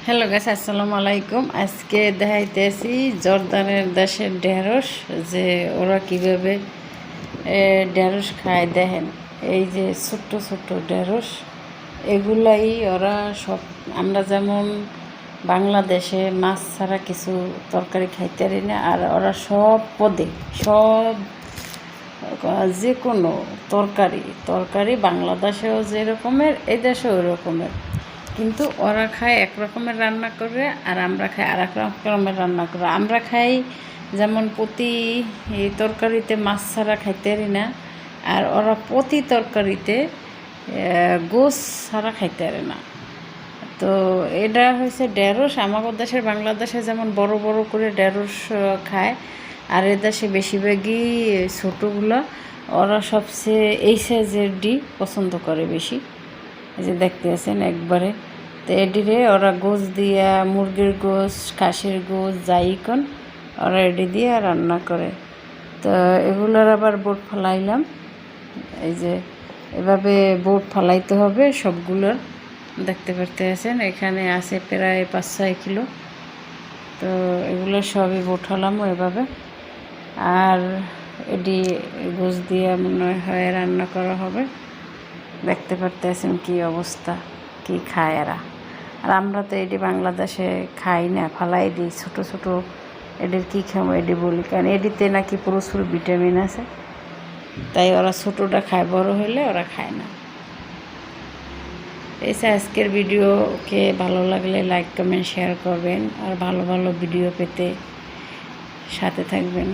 Hello guys, আসসালামু আলাইকুম। আজকে দেখাইতেছি জর্দানের দেশের ঢেঁড়স, যে ওরা কীভাবে ঢেঁড়স খায়। দেখেন, এই যে ছোট্ট ছোট্ট ঢেঁড়স, এগুলাই ওরা সব। আমরা যেমন বাংলাদেশে মাছ ছাড়া কিছু তরকারি খাইতে পারি না, আর ওরা সব পদে সব যে কোনো তরকারি বাংলাদেশেও যে রকমের, এই দেশেও ওই রকমের, কিন্তু ওরা খায় এক রকমের রান্না করে আর আমরা খাই আর এক রকমের রান্না করে। আমরা খাই যেমন প্রতি তরকারিতে মাছ ছাড়া খাইতে পারি না, আর ওরা প্রতি তরকারিতে গোস ছাড়া খাইতে পারে না। তো এটা হয়েছে ঢেঁড়স। আমাদের দেশের বাংলাদেশে যেমন বড় বড় করে ঢেঁড়স খায়, আর এ দেশে বেশিরভাগই ছোটোগুলো। ওরা সবচেয়ে এই সাইজের ডি পছন্দ করে বেশি। এই যে দেখতে আছেন একবারে। তো এডিরে ওরা গোস দিয়া, মুরগির গোস, খাসির গোস, যাইকন ওরা এডি দিয়ে রান্না করে। তো এগুলোর আবার বোট ফালাইলাম। এই যে এভাবে বোট ফালাইতে হবে সবগুলোর। দেখতে পারতে আছেন এখানে আছে প্রায় 5-6 কিলো। তো এগুলো সবই বোট হলাম এভাবে। আর এডি গোস দিয়ে মনে হয় রান্না করা হবে। দেখতে পারতেছেন কি অবস্থা, কি খায় এরা। আর আমরা তো এটি বাংলাদেশে খাই না, ফালাই দিই ছোটো ছোটো। এটির কী খাবো এটি বলি, কারণ এটিতে নাকি প্রচুর ভিটামিন আছে, তাই ওরা ছোটোটা খায়, বড় হলে ওরা খায় না। এসে আজকের ভিডিওকে ভালো লাগলে লাইক কমেন্ট শেয়ার করবেন, আর ভালো ভালো ভিডিও পেতে সাথে থাকবেন।